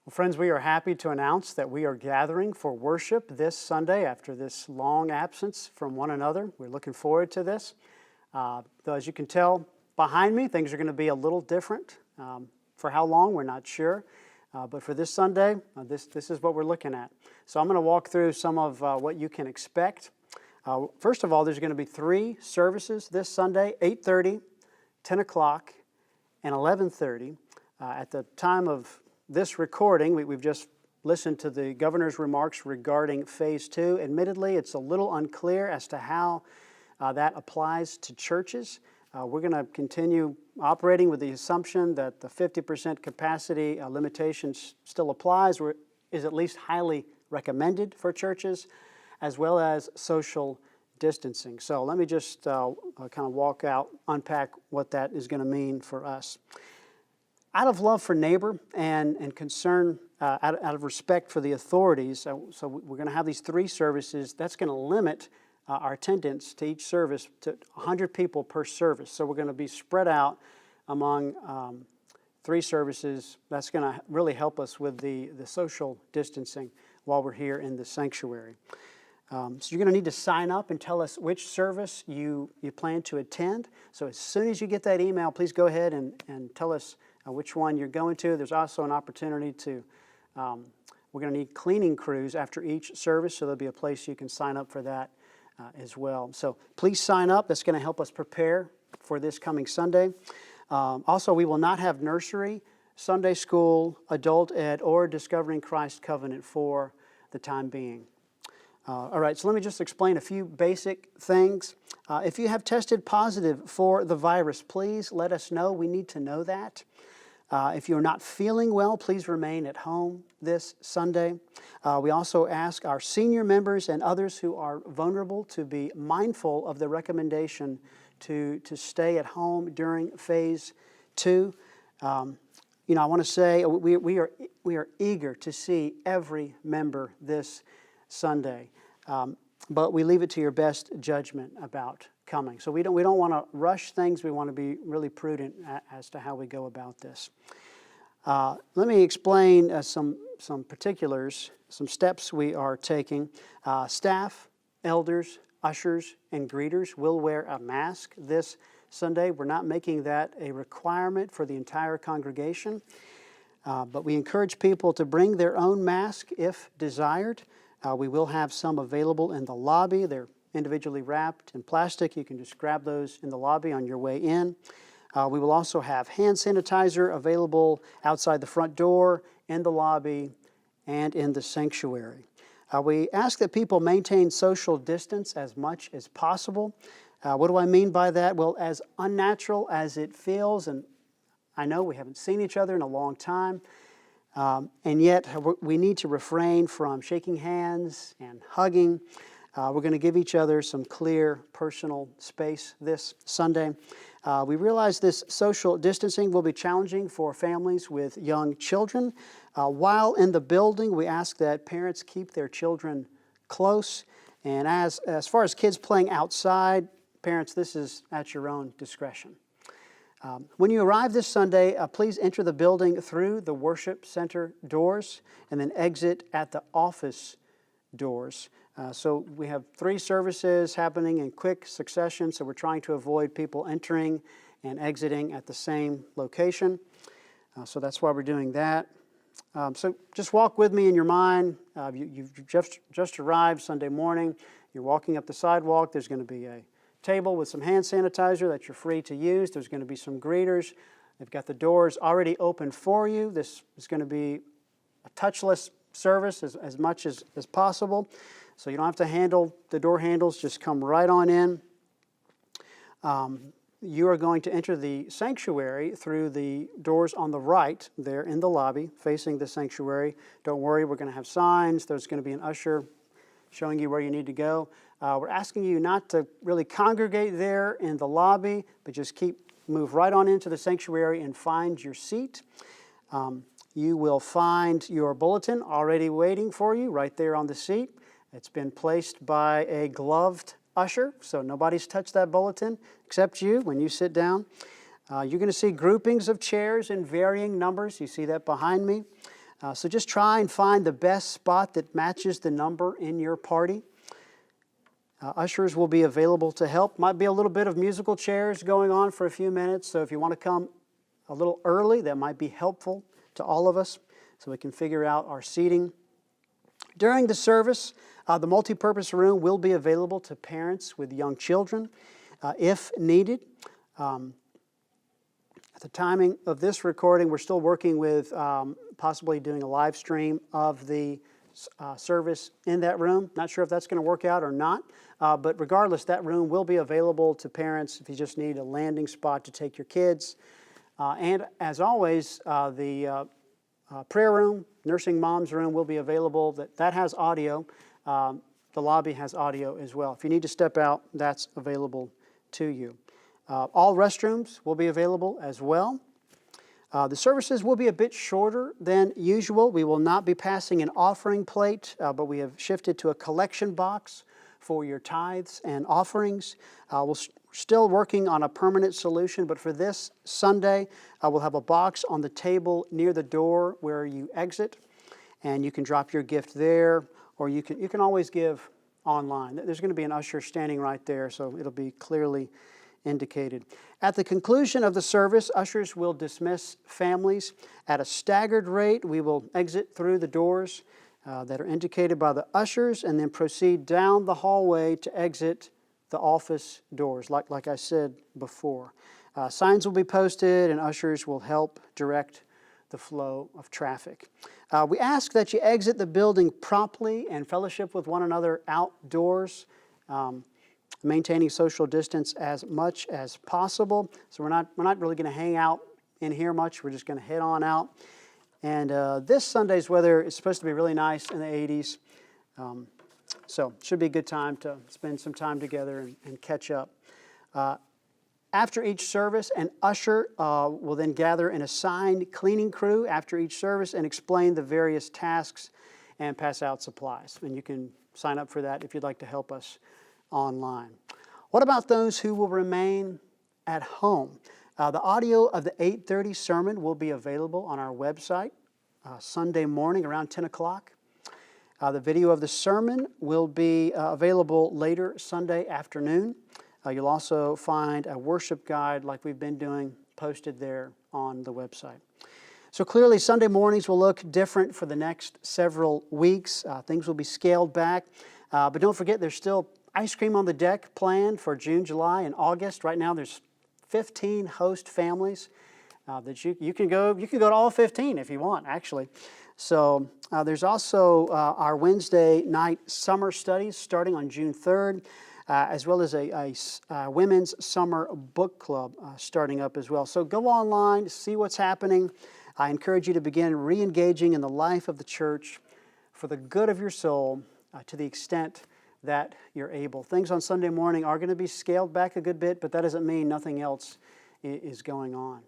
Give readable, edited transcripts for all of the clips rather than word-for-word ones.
Well, friends, we are happy to announce that we are gathering for worship this Sunday after this long absence from one another. We're looking forward to this. Though, as you can tell behind me, things are going to be a little different. For how long, we're not sure. But for this Sunday, this is what we're looking at. So I'm going to walk through some of what you can expect. First of all, there's going to be 3 services this Sunday, 8:30, 10 o'clock, and 11:30. At the time of this recording, we've just listened to the governor's remarks regarding Phase 2. Admittedly, it's a little unclear as to how that applies to churches. We're going to continue operating with the assumption that the 50% capacity limitation still applies, or is at least highly recommended for churches, as well as social distancing. So let me just kind of unpack what that is going to mean for us. Out of love for neighbor and concern, out of respect for the authorities, so we're going to have these 3 services. That's going to limit our attendance to each service to 100 people per service. So we're going to be spread out among 3 services. That's going to really help us with the social distancing while we're here in the sanctuary. So you're going to need to sign up and tell us which service you plan to attend. So as soon as you get that email, please go ahead and tell us which one you're going to. There's also an opportunity to, we're going to need cleaning crews after each service, so there'll be a place you can sign up for that as well. So please sign up. That's going to help us prepare for this coming Sunday. Also, we will not have nursery, Sunday school, adult ed, or Discovering Christ Covenant for the time being. All right, so let me just explain a few basic things. If you have tested positive for the virus, please let us know. We need to know that. If you're not feeling well, please remain at home this Sunday. We also ask our senior members and others who are vulnerable to be mindful of the recommendation to stay at home during Phase 2. I want to say we are eager to see every member this Sunday, but we leave it to your best judgment about coming. So we don't want to rush things. We want to be really prudent as to how we go about this. Let me explain some particulars, some steps we are taking. Staff, elders, ushers, and greeters will wear a mask this Sunday. We're not making that a requirement for the entire congregation, but we encourage people to bring their own mask if desired. We will have some available in the lobby. They're individually wrapped in plastic. You can just grab those in the lobby on your way in. We will also have hand sanitizer available outside the front door, in the lobby, and in the sanctuary. We ask that people maintain social distance as much as possible. What do I mean by that? Well, as unnatural as it feels, and I know we haven't seen each other in a long time, and yet we need to refrain from shaking hands and hugging. We're going to give each other some clear personal space this Sunday. We realize this social distancing will be challenging for families with young children. While in the building, we ask that parents keep their children close. And as far as kids playing outside, parents, this is at your own discretion. When you arrive this Sunday, please enter the building through the worship center doors and then exit at the office doors. So we have 3 services happening in quick succession, so we're trying to avoid people entering and exiting at the same location. So that's why we're doing that. So just walk with me in your mind. You've just arrived Sunday morning. You're walking up the sidewalk. There's going to be a table with some hand sanitizer that you're free to use. There's going to be some greeters. They've got the doors already open for you. This is going to be a touchless service as much as possible. So you don't have to handle the door handles. Just come right on in. You are going to enter the sanctuary through the doors on the right there in the lobby facing the sanctuary. Don't worry, we're going to have signs. There's going to be an usher showing you where you need to go. We're asking you not to really congregate there in the lobby, but just move right on into the sanctuary and find your seat. You will find your bulletin already waiting for you right there on the seat. It's been placed by a gloved usher, so nobody's touched that bulletin except you when you sit down. You're going to see groupings of chairs in varying numbers. You see that behind me. So just try and find the best spot that matches the number in your party. Ushers will be available to help. Might be a little bit of musical chairs going on for a few minutes, so if you want to come a little early, that might be helpful to all of us so we can figure out our seating. During the service, the multipurpose room will be available to parents with young children if needed. At the timing of this recording, we're still working with possibly doing a live stream of the service in that room. Not sure if that's going to work out or not, but regardless, that room will be available to parents if you just need a landing spot to take your kids. And as always, the prayer room, nursing mom's room will be available. That has audio. The lobby has audio as well. If you need to step out, that's available to you. All restrooms will be available as well. The services will be a bit shorter than usual. We will not be passing an offering plate, but we have shifted to a collection box for your tithes and offerings. We're still working on a permanent solution, but for this Sunday, we'll have a box on the table near the door where you exit, and you can drop your gift there, or you can always give online. There's going to be an usher standing right there, so it'll be clearly indicated. At the conclusion of the service, ushers will dismiss families at a staggered rate. We will exit through the doors that are indicated by the ushers and then proceed down the hallway to exit the office doors, like I said before. Signs will be posted and ushers will help direct the flow of traffic. We ask that you exit the building promptly and fellowship with one another outdoors, maintaining social distance as much as possible. So we're not really going to hang out in here much. We're just going to head on out. And this Sunday's weather is supposed to be really nice in the 80s. So it should be a good time to spend some time together and catch up. After each service, an usher will then gather an assigned cleaning crew after each service and explain the various tasks and pass out supplies. And you can sign up for that if you'd like to help us online. What about those who will remain at home? The audio of the 8:30 sermon will be available on our website Sunday morning around 10 o'clock. The video of the sermon will be available later Sunday afternoon. You'll also find a worship guide like we've been doing posted there on the website. So clearly Sunday mornings will look different for the next several weeks. Things will be scaled back. But don't forget, there's still ice cream on the deck planned for June, July, and August. Right now there's 15 host families that you can go to all 15 if you want, actually. So there's also our Wednesday night summer studies starting on June 3rd, as well as a women's summer book club starting up as well. So go online, see what's happening. I encourage you to begin re-engaging in the life of the church for the good of your soul to the extent that you're able. Things on Sunday morning are going to be scaled back a good bit, but that doesn't mean nothing else is going on.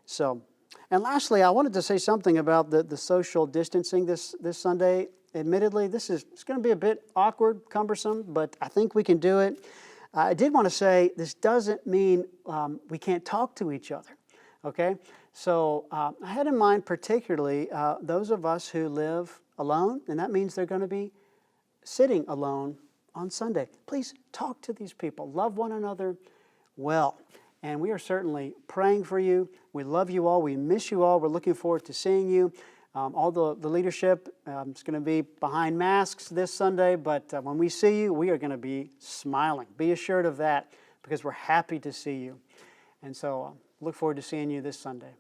So, and lastly, I wanted to say something about the social distancing this Sunday. Admittedly, it's going to be a bit awkward, cumbersome, but I think we can do it. I did want to say this doesn't mean we can't talk to each other, okay? So I had in mind particularly those of us who live alone, and that means they're going to be sitting alone on Sunday. Please talk to these people. Love one another well. And we are certainly praying for you. We love you all. We miss you all. We're looking forward to seeing you. All the leadership is going to be behind masks this Sunday, but when we see you, we are going to be smiling. Be assured of that because we're happy to see you. And so look forward to seeing you this Sunday.